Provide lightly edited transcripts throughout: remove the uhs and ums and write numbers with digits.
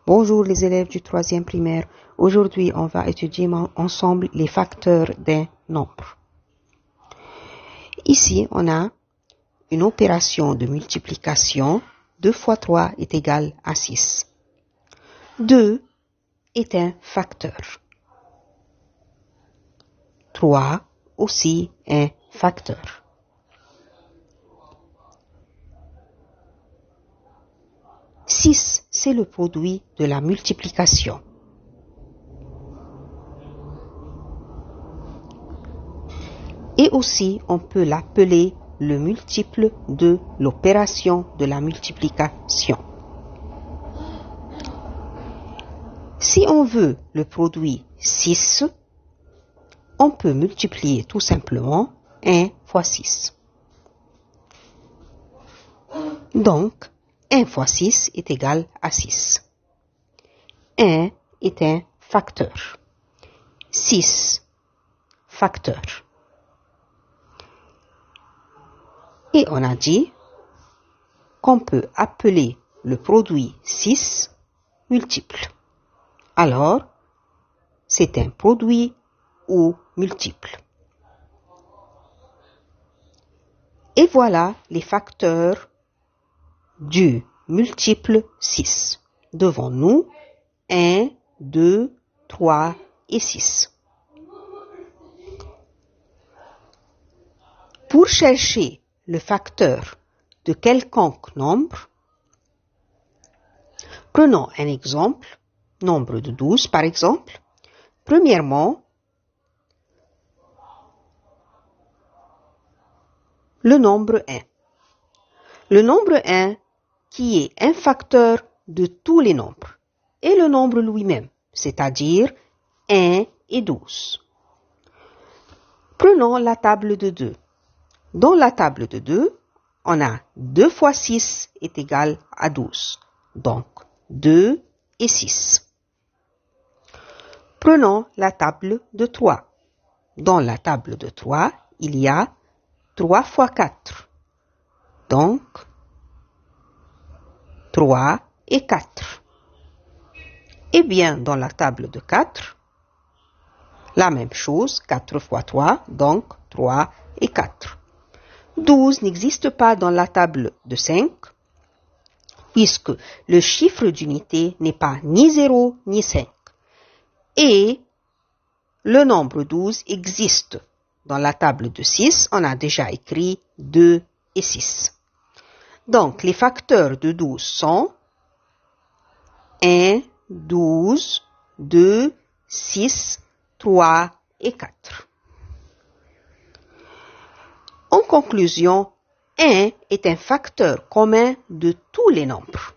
Bonjour les élèves du 3e primaire. Aujourd'hui, on va étudier ensemble les facteurs d'un nombre. Ici, on a une opération de multiplication. 2 fois 3 est égal à 6. 2 est un facteur. 3 aussi un facteur. Six, c'est le produit de la multiplication. Et aussi, on peut l'appeler le multiple de l'opération de la multiplication. Si on veut le produit 6, on peut multiplier tout simplement 1 fois 6. Donc, 1 fois 6 est égal à 6. 1 est un facteur. 6, facteur. Et on a dit qu'on peut appeler le produit 6 multiple. Alors, c'est un produit ou multiple. Et voilà les facteurs du multiple 6. Devant nous, 1, 2, 3 et 6. Pour chercher le facteur de quelconque nombre, prenons un exemple, nombre de 12 par exemple. Premièrement, le nombre 1. Le nombre 1 qui est un facteur de tous les nombres, et le nombre lui-même, c'est-à-dire 1 et 12. Prenons la table de 2. Dans la table de 2, on a 2 fois 6 est égal à 12. Donc, 2 et 6. Prenons la table de 3. Dans la table de 3, il y a 3 fois 4. Donc, 3 et 4. Et bien, dans la table de 4, la même chose, 4 fois 3, donc 3 et 4. 12 n'existe pas dans la table de 5, puisque le chiffre d'unité n'est pas ni 0 ni 5. Et le nombre 12 existe dans la table de 6, on a déjà écrit 2 et 6. Donc, les facteurs de 12 sont 1, 12, 2, 6, 3 et 4. En conclusion, 1 est un facteur commun de tous les nombres.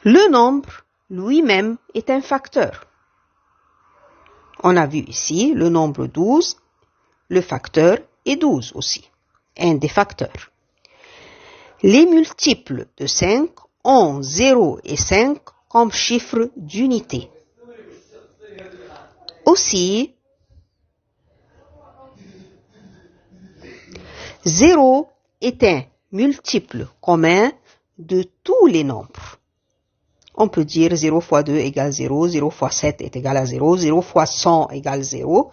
Le nombre lui-même est un facteur. On a vu ici le nombre 12, le facteur est 12 aussi, un des facteurs. Les multiples de 5 ont 0 et 5 comme chiffres d'unité. Aussi, 0 est un multiple commun de tous les nombres. On peut dire 0 fois 2 égale 0, 0 fois 7 est égal à 0, 0 fois 100 égale 0.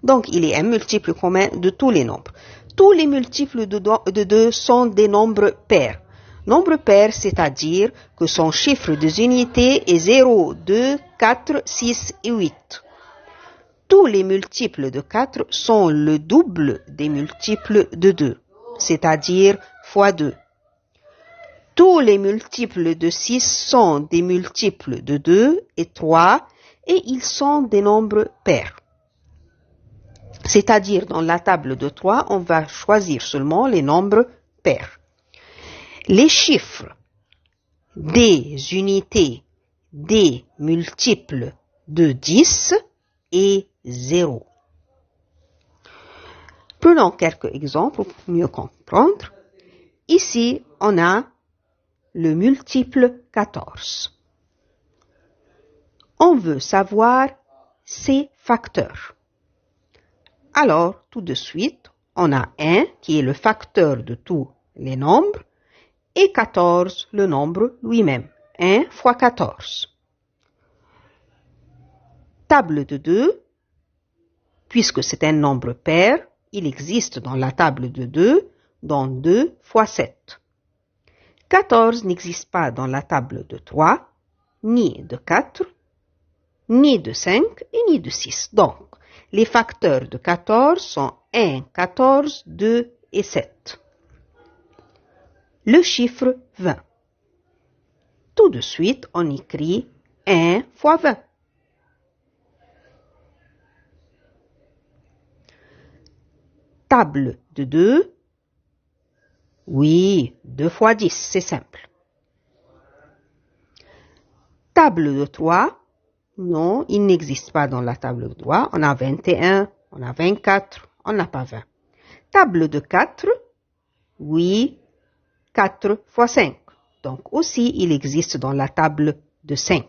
Donc, il est un multiple commun de tous les nombres. Tous les multiples de 2 sont des nombres pairs. Nombre pair, c'est-à-dire que son chiffre des unités est 0, 2, 4, 6 et 8. Tous les multiples de 4 sont le double des multiples de 2, c'est-à-dire fois 2. Tous les multiples de 6 sont des multiples de 2 et 3 et ils sont des nombres pairs. C'est-à-dire dans la table de 3, on va choisir seulement les nombres pairs. Les chiffres des unités des multiples de 10 et 0. Prenons quelques exemples pour mieux comprendre. Ici, on a le multiple 14. On veut savoir ses facteurs. Alors, tout de suite, on a 1 qui est le facteur de tous les nombres et 14, le nombre lui-même. 1 fois 14. Table de 2, puisque c'est un nombre pair, il existe dans la table de 2, dans 2 fois 7. 14 n'existe pas dans la table de 3, ni de 4, ni de 5 et ni de 6. Donc, les facteurs de 14 sont 1, 14, 2 et 7. Le chiffre 20. Tout de suite, on écrit 1 fois 20. Table de 2. Oui, 2 fois 10, c'est simple. Table de 3. Non, il n'existe pas dans la table de 3. On a 21, on a 24, on n'a pas 20. Table de 4. Oui, 4 fois 5. Donc aussi, il existe dans la table de 5.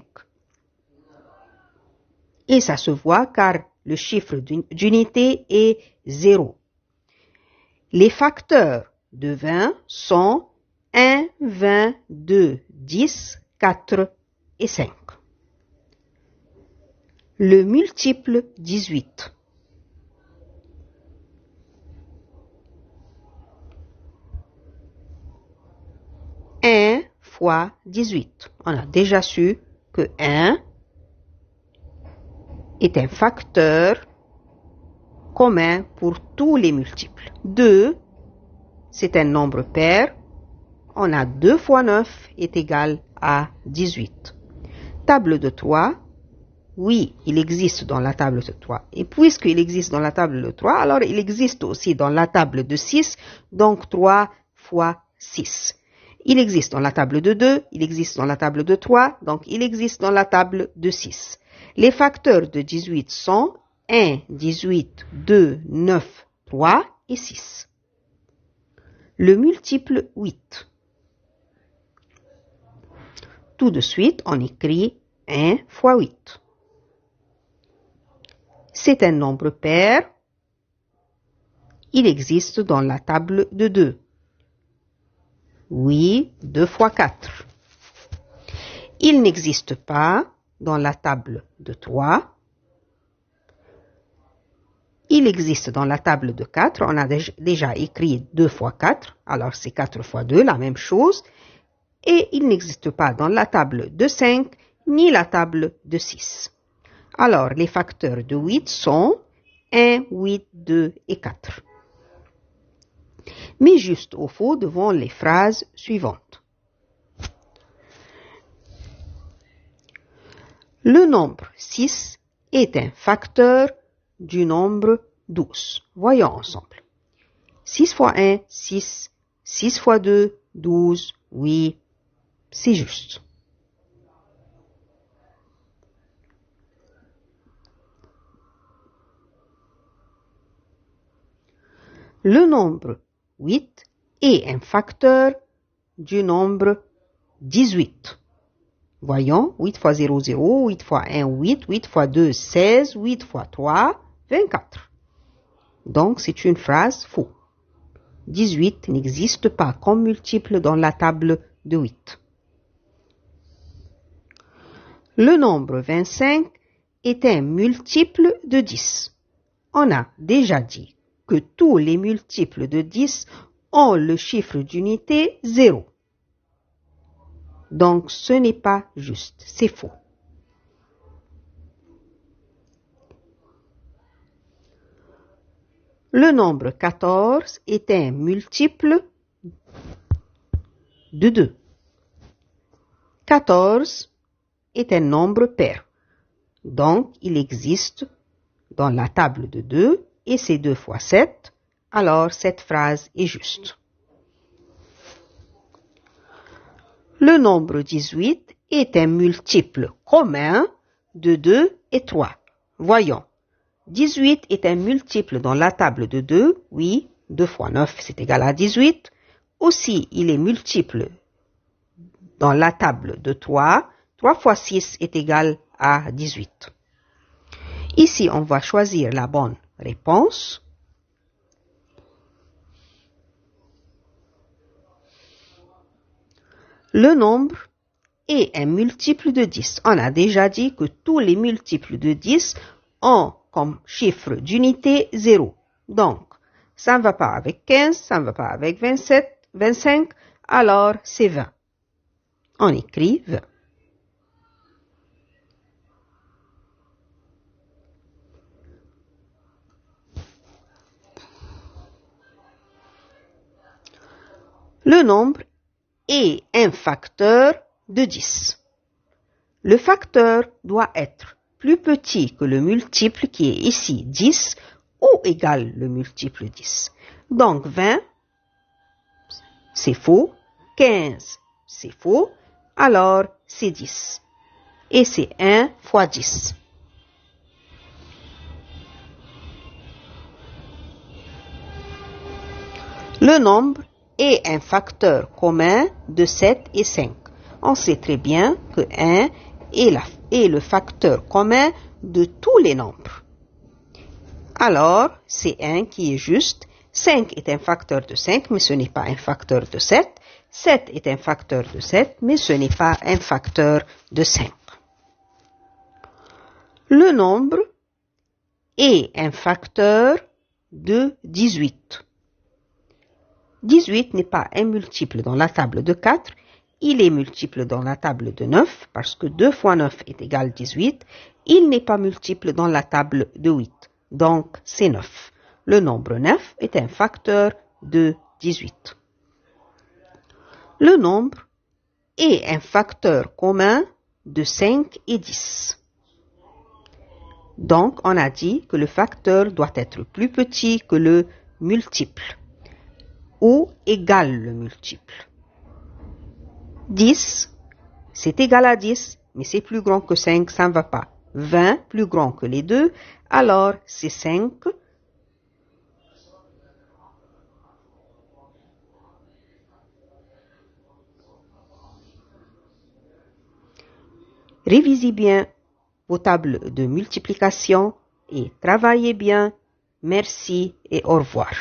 Et ça se voit car le chiffre d'unité est 0. Les facteurs de 20 sont 1, 20, 2, 10, 4 et 5. Le multiple 18. Un fois 18. On a déjà su que 1 est un facteur commun pour tous les multiples. 2, c'est un nombre pair. On a 2 fois 9 est égal à 18. Table de 3. Oui, il existe dans la table de 3. Et puisqu'il existe dans la table de 3, alors il existe aussi dans la table de 6, donc 3 fois 6. Il existe dans la table de 2, il existe dans la table de 3, donc il existe dans la table de 6. Les facteurs de 18 sont 1, 18, 2, 9, 3 et 6. Le multiple 8. Tout de suite, on écrit 1 fois 8. C'est un nombre pair. Il existe dans la table de 2. Oui, 2 fois 4. Il n'existe pas dans la table de 3. Il existe dans la table de 4. On a déjà écrit 2 fois 4. Alors c'est 4 fois 2, la même chose. Et il n'existe pas dans la table de 5 ni la table de 6. Alors les facteurs de 8 sont 1, 8, 2 et 4. Mais juste au fond devant les phrases suivantes. Le nombre 6 est un facteur du nombre 12. Voyons ensemble. 6 fois 1, 6. 6 fois 2, 12. Oui, c'est juste. Le nombre 8 est un facteur du nombre 18. Voyons, 8 fois 0, 0, 8 fois 1, 8, 8 fois 2, 16, 8 fois 3, 24. Donc, c'est une phrase faux. 18 n'existe pas comme multiple dans la table de 8. Le nombre 25 est un multiple de 10. On a déjà dit que tous les multiples de 10 ont le chiffre d'unité 0. Donc, ce n'est pas juste, c'est faux. Le nombre 14 est un multiple de 2. 14 est un nombre pair. Donc, il existe dans la table de 2 et c'est 2 fois 7. Alors, cette phrase est juste. Le nombre 18 est un multiple commun de 2 et 3. Voyons. 18 est un multiple dans la table de 2. Oui, 2 fois 9, c'est égal à 18. Aussi, il est multiple dans la table de 3. 3 fois 6 est égal à 18. Ici, on va choisir la bonne réponse. Le nombre est un multiple de 10. On a déjà dit que tous les multiples de 10 ont comme chiffre d'unité 0. Donc, ça ne va pas avec 15, ça ne va pas avec 27, 25, alors c'est 20. On écrit 20. Le nombre est un facteur de 10. Le facteur doit être plus petit que le multiple qui est ici 10 ou égal le multiple 10. Donc 20, c'est faux. 15, c'est faux. Alors c'est 10. Et c'est 1 fois 10. Le nombre est un facteur commun de 7 et 5. On sait très bien que 1 est le facteur commun de tous les nombres. Alors, c'est 1 qui est juste. 5 est un facteur de 5, mais ce n'est pas un facteur de 7. 7 est un facteur de 7, mais ce n'est pas un facteur de 5. Le nombre est un facteur de 18. 18 n'est pas un multiple dans la table de 4, il est multiple dans la table de 9, parce que 2 fois 9 est égal à 18. Il n'est pas multiple dans la table de 8, donc c'est 9. Le nombre 9 est un facteur de 18. Le nombre est un facteur commun de 5 et 10. Donc, on a dit que le facteur doit être plus petit que le multiple ou égal le multiple. 10, c'est égal à 10, mais c'est plus grand que 5, ça ne va pas. 20, plus grand que les deux, alors c'est 5. Révisez bien vos tables de multiplication et travaillez bien. Merci et au revoir.